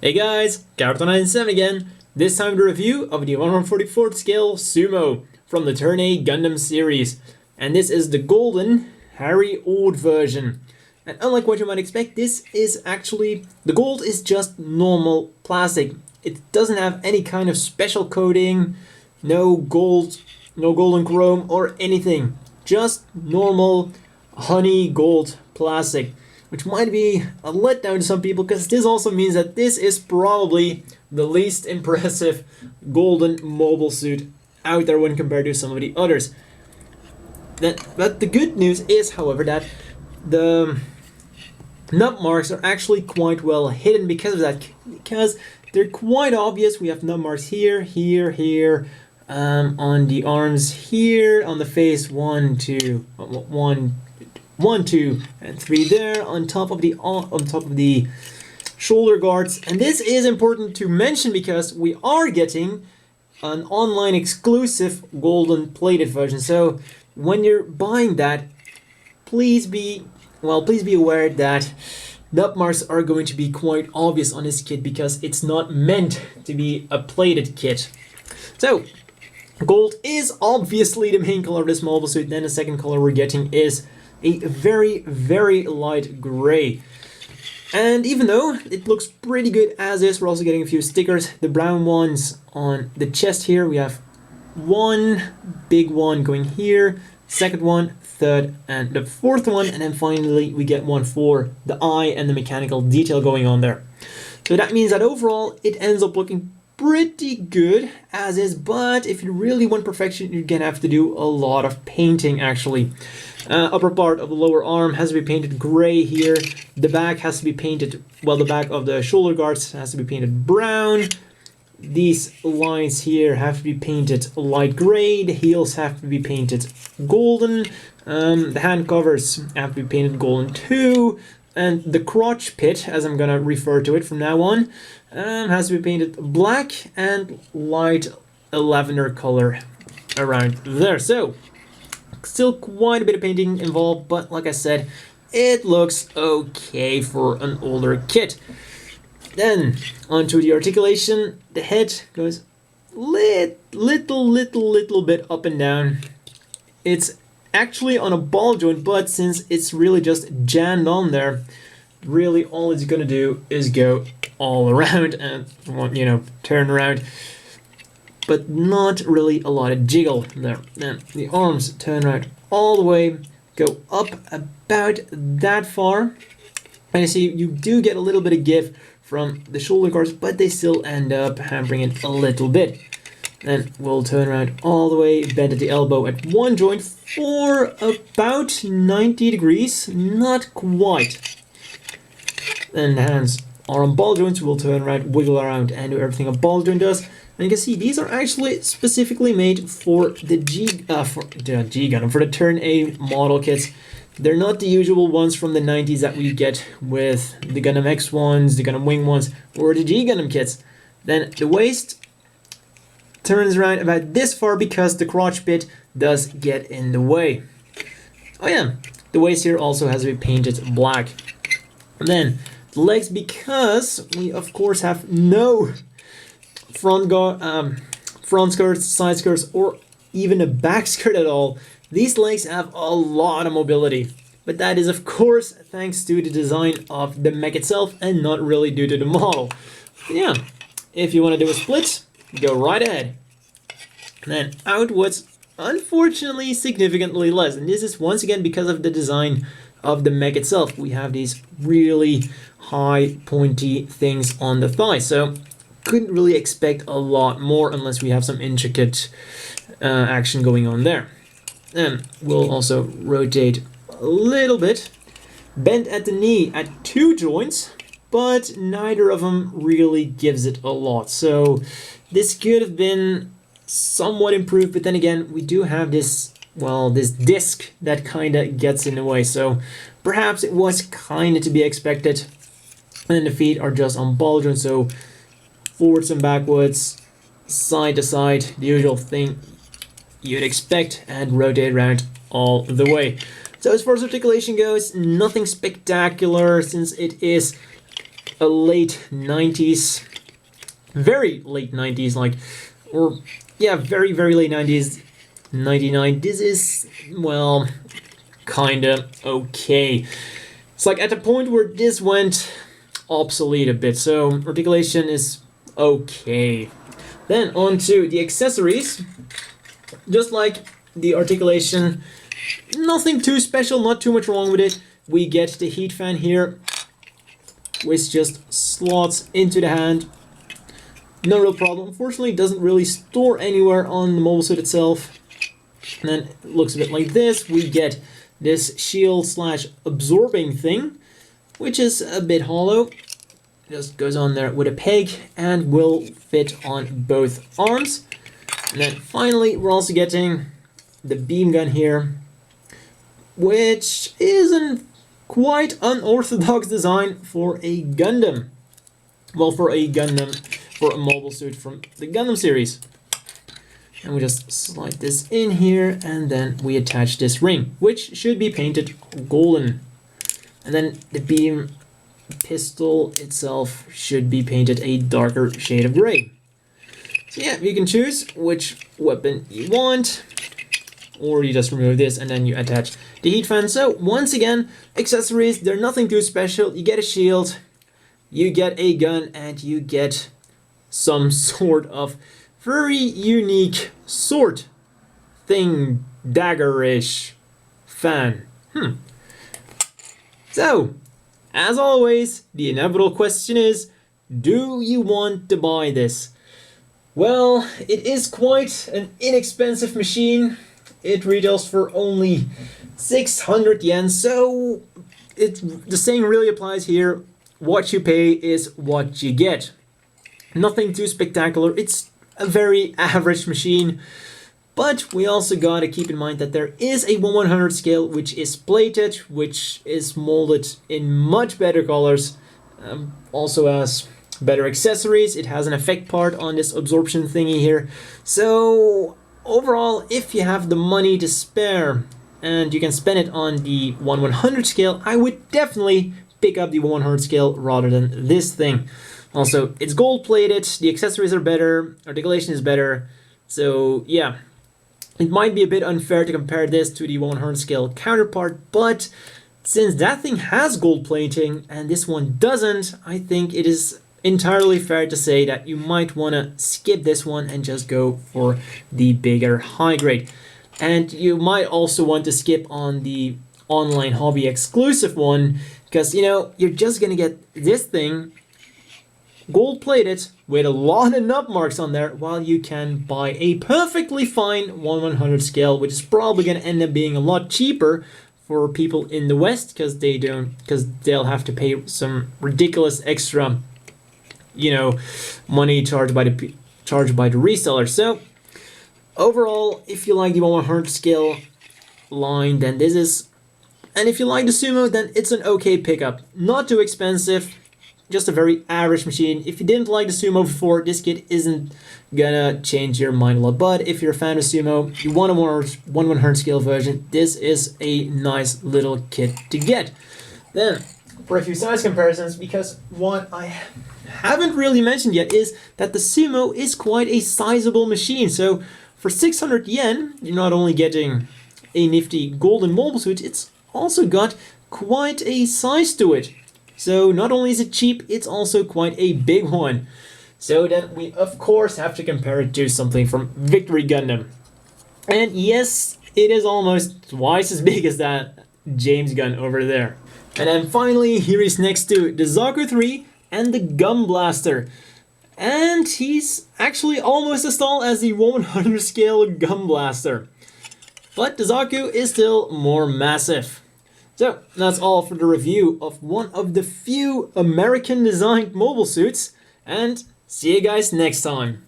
Hey guys, Carton97 again. This time the review of the 144th scale Sumo from the Turn A Gundam series. And this is the golden Harry Ord version. And unlike what you might expect, this is actually, the gold is just normal plastic. It doesn't have any kind of special coating, no gold, no golden chrome or anything. Just normal honey gold plastic. Which might be a letdown to some people, because this also means that this is probably the least impressive golden mobile suit out there when compared to some of the others. But the good news is, however, that the nub marks are actually quite well hidden because of that, because they're quite obvious. We have nub marks here, here, here, on the arms here, on the face, 1, 2, 1, 2, and 3 there on top of the shoulder guards. And this is important to mention because we are getting an online exclusive golden plated version. So when you're buying that, please be aware that nub marks are going to be quite obvious on this kit because it's not meant to be a plated kit. So gold is obviously the main color of this mobile suit. Then the second color we're getting is a very, very light gray. And even though it looks pretty good as is, we're also getting a few stickers. The brown ones on the chest here. We have one big one going here, second one, third, and the fourth one. And then finally we get one for the eye and the mechanical detail going on there. So that means that overall it ends up looking pretty good as is, but if you really want perfection, you're gonna have to do a lot of painting actually. Upper part of the lower arm has to be painted gray here. The back has to be painted, well, the back of the shoulder guards has to be painted brown. These lines here have to be painted light gray. The heels have to be painted golden. The hand covers have to be painted golden too. And the crotch pit, as I'm gonna refer to it from now on, has to be painted black and light lavender color around there. So still quite a bit of painting involved, but like I said, it looks okay for an older kit. Then onto the articulation. The head goes little bit up and down. It's actually on a ball joint, but since it's really just jammed on there, really all it's gonna do is go all around and, you know, turn around, but not really a lot of jiggle there. Then the arms turn around all the way, go up about that far, and you see you do get a little bit of give from the shoulder guards, but they still end up hampering it a little bit. Then we'll turn around all the way, bend at the elbow at one joint for about 90 degrees, not quite. Then the hands are on ball joints. We'll turn around, wiggle around, and do everything a ball joint does. And you can see these are actually specifically made for the for the Turn A model kits. They're not the usual ones from the 90s that we get with the Gundam X ones, the Gundam Wing ones, or the G Gundam kits. Then the waist turns around about this far because the crotch bit does get in the way. Oh yeah, the waist here also has to be painted black. And then the legs, because we of course have no front skirts, side skirts, or even a back skirt at all. These legs have a lot of mobility, but that is of course thanks to the design of the mech itself and not really due to the model. But yeah, if you want to do a split, go right ahead. And then outwards, unfortunately, significantly less. And this is once again because of the design of the mech itself. We have these really high pointy things on the thigh, so couldn't really expect a lot more unless we have some intricate action going on there. And we'll also rotate a little bit. Bend at the knee at two joints, but neither of them really gives it a lot. So this could have been somewhat improved, but then again, we do have this, well, this disc that kind of gets in the way. So perhaps it was kind of to be expected. And the feet are just on ball joints, so forwards and backwards, side to side, the usual thing you'd expect, and rotate around all the way. So as far as articulation goes, nothing spectacular since it is a late 90s, very late 90s, like, or yeah, very, very late 90s, 99. This is, well, kinda okay. It's like at the point where this went obsolete a bit, so articulation is okay. Then on to the accessories. Just like the articulation, nothing too special, not too much wrong with it. We get the heat fan here, which just slots into the hand. No real problem. Unfortunately, it doesn't really store anywhere on the mobile suit itself. And then it looks a bit like this. We get this shield slash absorbing thing, which is a bit hollow. Just goes on there with a peg and will fit on both arms. And then finally, we're also getting the beam gun here, which is a quite unorthodox design for a Gundam. Well, for a mobile suit from the Gundam series. And we just slide this in here, and then we attach this ring, which should be painted golden. And then the beam pistol itself should be painted a darker shade of gray. So yeah, you can choose which weapon you want, or you just remove this and then you attach the heat fan. So once again, accessories, they're nothing too special. You get a shield, you get a gun, and you get some sort of very unique sword thing, dagger-ish fan. So, as always, the inevitable question is, do you want to buy this? Well, it is quite an inexpensive machine. It retails for only 600 yen, so the saying really applies here. What you pay is what you get. Nothing too spectacular. It's a very average machine. But we also gotta keep in mind that there is a 1/100 scale which is plated, which is molded in much better colors. Also has better accessories. It has an effect part on this absorption thingy here. So overall, if you have the money to spare and you can spend it on the 1/100 scale, I would definitely pick up the 1/100 scale rather than this thing. Also, it's gold plated, the accessories are better, articulation is better. So yeah, it might be a bit unfair to compare this to the 1/100 scale counterpart, but since that thing has gold plating and this one doesn't, I think it is entirely fair to say that you might want to skip this one and just go for the bigger high grade. And you might also want to skip on the online hobby exclusive one, because you know, you're just gonna get this thing gold plated with a lot of nub marks on there, while you can buy a perfectly fine 1/100 scale, which is probably gonna end up being a lot cheaper for people in the West, because they'll have to pay some ridiculous extra, you know, money charged by the reseller. So overall, if you like the 1/100 scale line, then this is, and if you like the Sumo, then it's an okay pickup. Not too expensive, just a very average machine. If you didn't like the Sumo before, this kit isn't gonna change your mind a lot. But if you're a fan of Sumo, you want a 1/100 scale version, this is a nice little kit to get. Then, for a few size comparisons, because what I haven't really mentioned yet is that the Sumo is quite a sizable machine. So for 600 yen, you're not only getting a nifty golden mobile suit, it's also got quite a size to it. So not only is it cheap, it's also quite a big one. So then we of course have to compare it to something from Victory Gundam. And yes, it is almost twice as big as that James gun over there. And then finally, here he's next to the Zaku 3 and the Gun Blaster. And he's actually almost as tall as the 1/100 scale Gun Blaster. But the Zaku is still more massive. So that's all for the review of one of the few American designed mobile suits, and see you guys next time.